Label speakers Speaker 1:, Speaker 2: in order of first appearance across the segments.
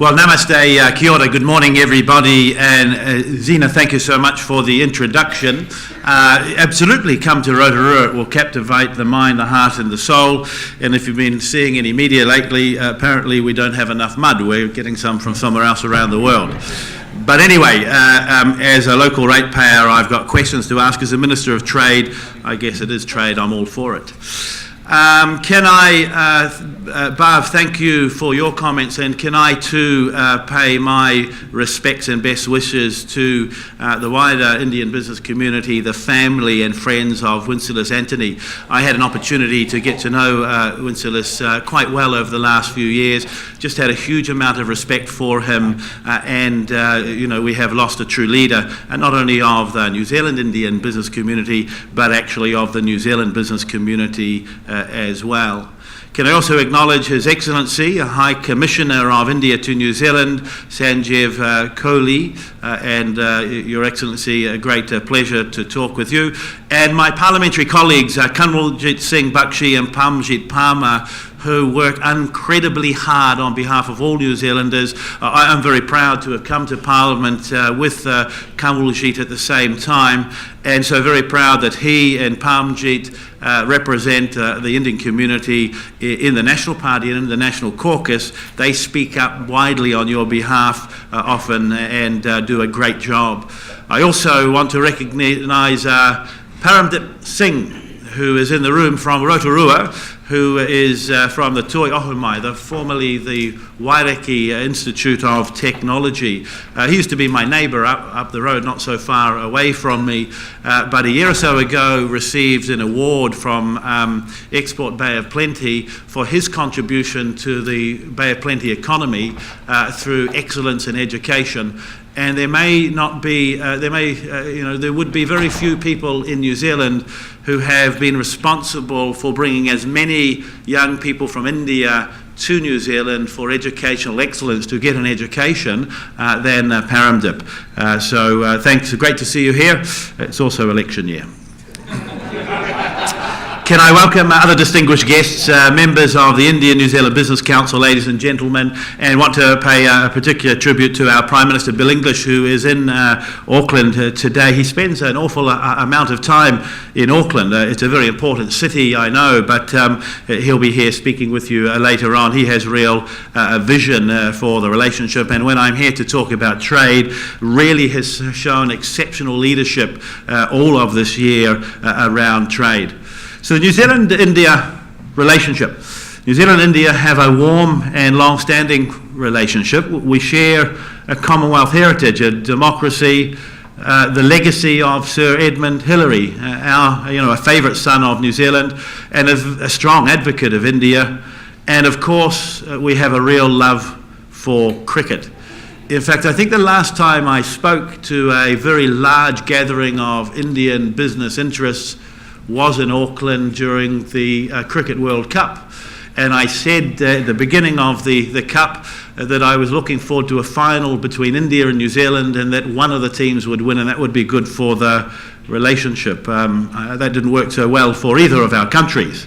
Speaker 1: Well, namaste, kia ora, good morning everybody, and Zena, thank you so much for the introduction. Absolutely come to Rotorua, it will captivate the mind, the heart and the soul, and if you've been seeing any media lately, apparently we don't have enough mud, we're getting some from somewhere else around the world. But anyway, as a local ratepayer, I've got questions to ask. As a Minister of Trade, I guess it is trade, I'm all for it. Can I, Barb, thank you for your comments, and can I too pay my respects and best wishes to the wider Indian business community, the family and friends of Winsilis Anthony. I had an opportunity to get to know Winsilis quite well over the last few years, just had a huge amount of respect for him, and you know, we have lost a true leader, not only of the New Zealand Indian business community, but actually of the New Zealand business community as well. Can I also acknowledge His Excellency, High Commissioner of India to New Zealand, Sanjeev Kohli, and Your Excellency, a great pleasure to talk with you, and my parliamentary colleagues, Kanwaljit Singh Bakshi and Pamjit Parmar, who work incredibly hard on behalf of all New Zealanders. I'm very proud to have come to Parliament with Kanwaljit at the same time, and so very proud that he and Pamjit represent the Indian community in the National Party and in the National Caucus. They speak up widely on your behalf often and do a great job. I also want to recognise Paramdip Singh, who is in the room from Rotorua, who is from the Toi Ohumai, formerly the Waireki Institute of Technology. He used to be my neighbour up the road, not so far away from me, but a year or so ago received an award from Export Bay of Plenty for his contribution to the Bay of Plenty economy through excellence in education. And there may not be, there would be very few people in New Zealand who have been responsible for bringing as many young people from India to New Zealand for educational excellence to get an education than Paramdip. So thanks, great to see you here. It's also election year. Can I welcome other distinguished guests, members of the Indian-New Zealand Business Council, ladies and gentlemen, and want to pay a particular tribute to our Prime Minister Bill English, who is in Auckland today. He spends an awful amount of time in Auckland. It's a very important city, I know, but he'll be here speaking with you later on. He has real vision for the relationship, and when I'm here to talk about trade, really has shown exceptional leadership all of this year around trade. So the New Zealand-India relationship. New Zealand and India have a warm and long-standing relationship. We share a Commonwealth heritage, a democracy, the legacy of Sir Edmund Hillary, a favourite son of New Zealand and a strong advocate of India. And of course, we have a real love for cricket. In fact, I think the last time I spoke to a very large gathering of Indian business interests was in Auckland during the Cricket World Cup. And I said at the beginning of the Cup that I was looking forward to a final between India and New Zealand, and that one of the teams would win, and that would be good for the relationship. That didn't work so well for either of our countries.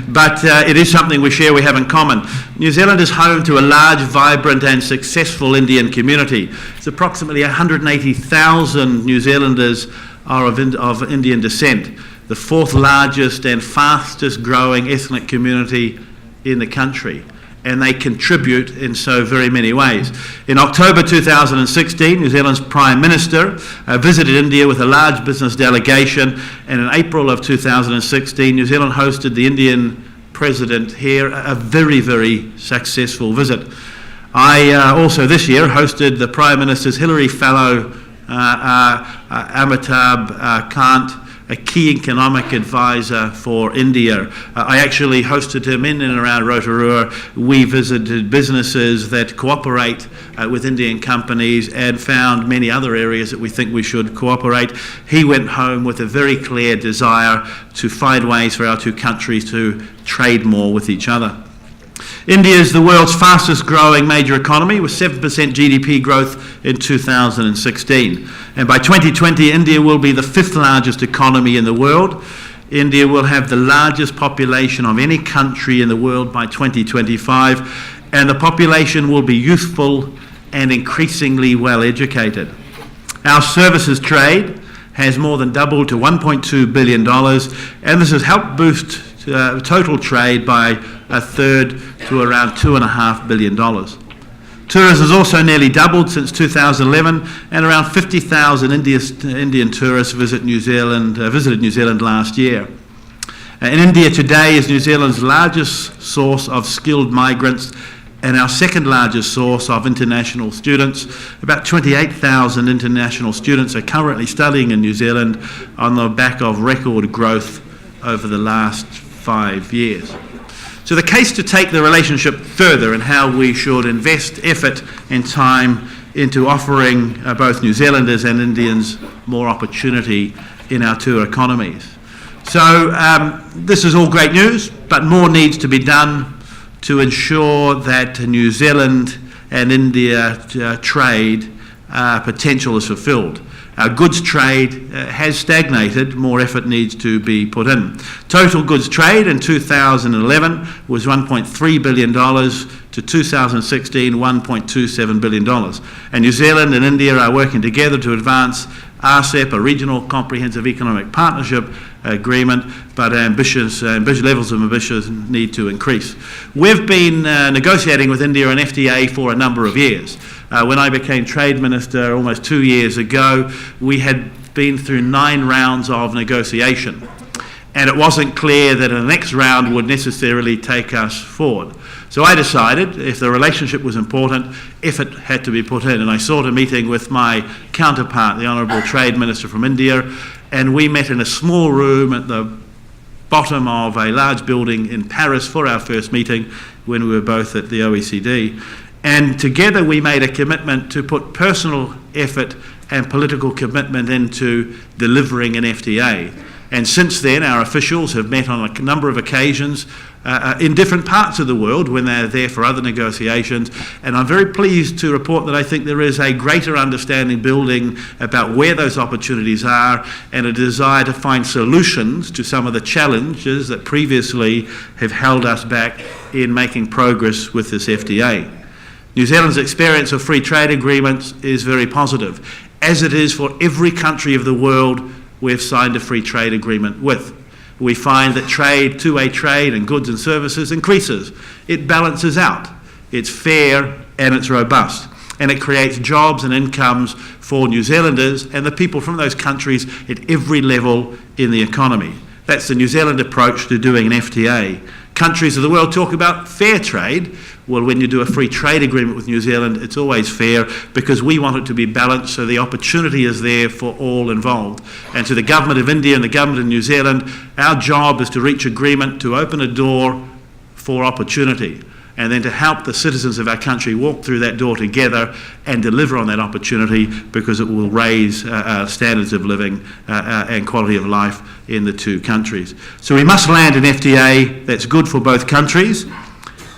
Speaker 1: But it is something we share, we have in common. New Zealand is home to a large, vibrant and successful Indian community. It's approximately 180,000 New Zealanders are of Indian descent, the fourth largest and fastest growing ethnic community in the country, and they contribute in so very many ways. In October 2016, New Zealand's Prime Minister visited India with a large business delegation, and in April of 2016, New Zealand hosted the Indian President here, a very, very successful visit. I also this year hosted the Prime Minister's Hillary Fellow, Amitabh Kant, a key economic advisor for India. I actually hosted him in and around Rotorua. We visited businesses that cooperate with Indian companies and found many other areas that we think we should cooperate. He went home with a very clear desire to find ways for our two countries to trade more with each other. India is the world's fastest growing major economy with 7% GDP growth in 2016. And by 2020, India will be the fifth largest economy in the world. India will have the largest population of any country in the world by 2025, and the population will be youthful and increasingly well educated. Our services trade has more than doubled to $1.2 billion, and this has helped boost total trade by a third to around $2.5 billion. Tourism has also nearly doubled since 2011, and around 50,000 Indian tourists visited New Zealand last year. In India today is New Zealand's largest source of skilled migrants and our second largest source of international students. About 28,000 international students are currently studying in New Zealand on the back of record growth over the last 5 years. So the case to take the relationship further and how we should invest effort and time into offering both New Zealanders and Indians more opportunity in our tour economies. So this is all great news, but more needs to be done to ensure that New Zealand and India trade potential is fulfilled. Our goods trade has stagnated. More effort needs to be put in. Total goods trade in 2011 was $1.3 billion to 2016, $1.27 billion. And New Zealand and India are working together to advance RCEP, a regional comprehensive economic partnership agreement, but ambitious levels of ambition need to increase. We've been negotiating with India an FTA for a number of years. When I became Trade Minister almost 2 years ago, we had been through 9 rounds of negotiation, and it wasn't clear that the next round would necessarily take us forward. So I decided if the relationship was important, effort had to be put in, and I sought a meeting with my counterpart, the Honourable Trade Minister from India, and we met in a small room at the bottom of a large building in Paris for our first meeting when we were both at the OECD. And together we made a commitment to put personal effort and political commitment into delivering an FTA. And since then, our officials have met on a number of occasions in different parts of the world when they're there for other negotiations. And I'm very pleased to report that I think there is a greater understanding building about where those opportunities are and a desire to find solutions to some of the challenges that previously have held us back in making progress with this FTA. New Zealand's experience of free trade agreements is very positive, as it is for every country of the world we've signed a free trade agreement with. We find that trade, two-way trade in goods and services increases. It balances out. It's fair and it's robust. And it creates jobs and incomes for New Zealanders and the people from those countries at every level in the economy. That's the New Zealand approach to doing an FTA. Countries of the world talk about fair trade. Well, when you do a free trade agreement with New Zealand, it's always fair because we want it to be balanced so the opportunity is there for all involved. And to the Government of India and the Government of New Zealand, our job is to reach agreement to open a door for opportunity and then to help the citizens of our country walk through that door together and deliver on that opportunity because it will raise standards of living and quality of life in the two countries. So we must land an FTA that's good for both countries,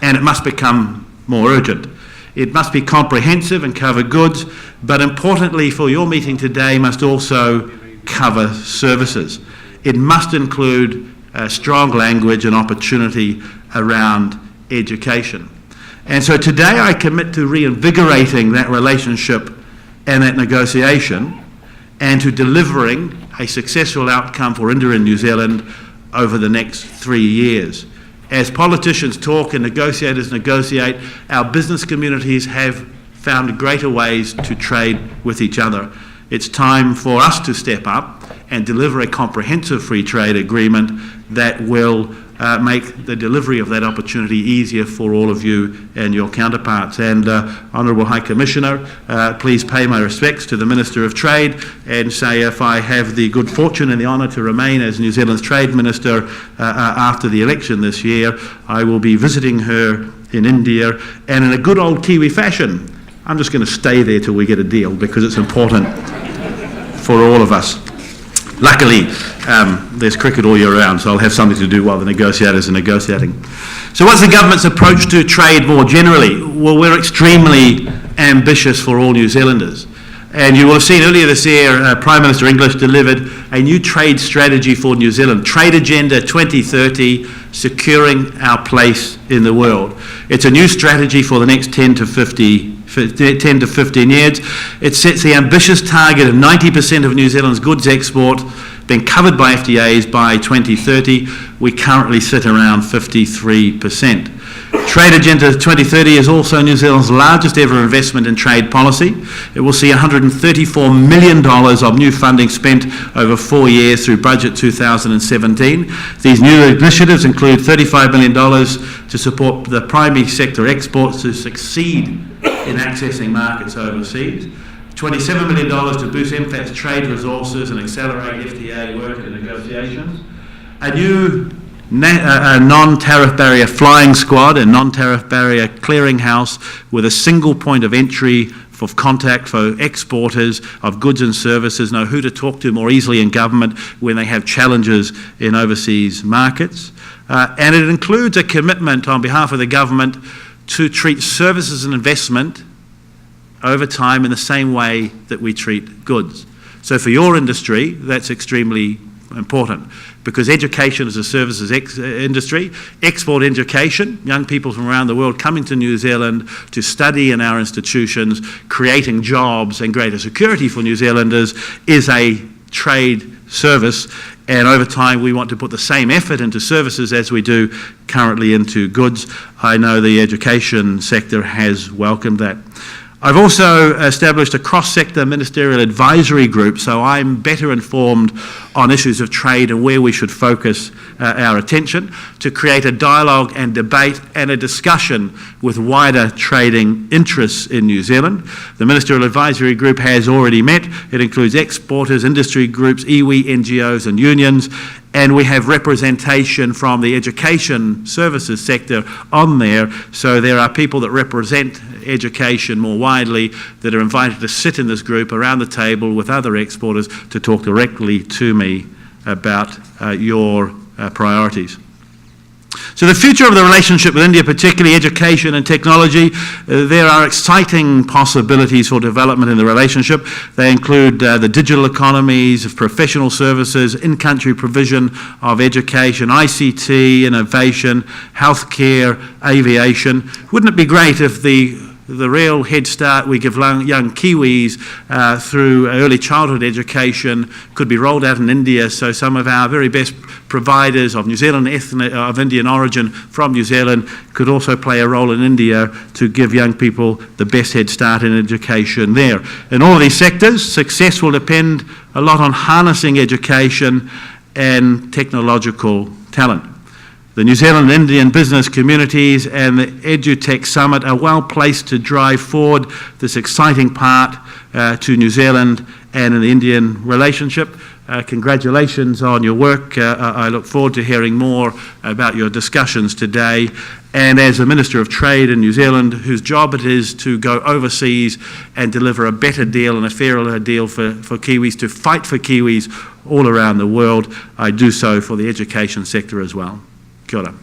Speaker 1: and it must become more urgent. It must be comprehensive and cover goods, but importantly for your meeting today must also cover services. It must include strong language and opportunity around education. And so today I commit to reinvigorating that relationship and that negotiation and to delivering a successful outcome for India and New Zealand over the next 3 years. As politicians talk and negotiators negotiate, our business communities have found greater ways to trade with each other. It's time for us to step up and deliver a comprehensive free trade agreement that will make the delivery of that opportunity easier for all of you and your counterparts. And Honourable High Commissioner, please pay my respects to the Minister of Trade and say if I have the good fortune and the honour to remain as New Zealand's Trade Minister after the election this year, I will be visiting her in India, and in a good old Kiwi fashion, I'm just going to stay there till we get a deal because it's important for all of us. Luckily, there's cricket all year round, so I'll have something to do while the negotiators are negotiating. So what's the government's approach to trade more generally? Well, we're extremely ambitious for all New Zealanders. And you will have seen earlier this year, Prime Minister English delivered a new trade strategy for New Zealand, Trade Agenda 2030, securing our place in the world. It's a new strategy for the next 10 to 50 10 to 15 years. It sets the ambitious target of 90% of New Zealand's goods export being covered by FTAs by 2030. We currently sit around 53%. Trade Agenda 2030 is also New Zealand's largest ever investment in trade policy. It will see $134 million of new funding spent over 4 years through Budget 2017. These new initiatives include $35 million to support the primary sector exports to succeed in accessing markets overseas, $27 million to boost MFAT's trade resources and accelerate FTA work and negotiations, a new non-tariff barrier flying squad and non-tariff barrier clearinghouse with a single point of entry for contact for exporters of goods and services, know who to talk to more easily in government when they have challenges in overseas markets. And it includes a commitment on behalf of the government to treat services and investment over time in the same way that we treat goods. So for your industry, that's extremely important, because education is a services industry. Export education, young people from around the world coming to New Zealand to study in our institutions, creating jobs and greater security for New Zealanders, is a trade service, and over time we want to put the same effort into services as we do currently into goods. I know the education sector has welcomed that. I've also established a cross-sector ministerial advisory group, so I'm better informed on issues of trade and where we should focus our attention, to create a dialogue and debate and a discussion with wider trading interests in New Zealand. The ministerial advisory group has already met. It includes exporters, industry groups, iwi, NGOs and unions, and we have representation from the education services sector on there, so there are people that represent education more widely that are invited to sit in this group around the table with other exporters to talk directly to me about your priorities. So the future of the relationship with India, particularly education and technology, there are exciting possibilities for development in the relationship. They include the digital economies of professional services, in-country provision of education, ICT, innovation, healthcare, aviation. Wouldn't it be great if the real head start we give young Kiwis through early childhood education could be rolled out in India, so some of our very best providers of New Zealand of Indian origin from New Zealand could also play a role in India to give young people the best head start in education there. In all of these sectors, success will depend a lot on harnessing education and technological talent. The New Zealand Indian business communities and the EduTech Summit are well placed to drive forward this exciting part to New Zealand and an Indian relationship. Congratulations on your work. I look forward to hearing more about your discussions today. And as the Minister of Trade in New Zealand, whose job it is to go overseas and deliver a better deal and a fairer deal for Kiwis, to fight for Kiwis all around the world, I do so for the education sector as well. Kia ora.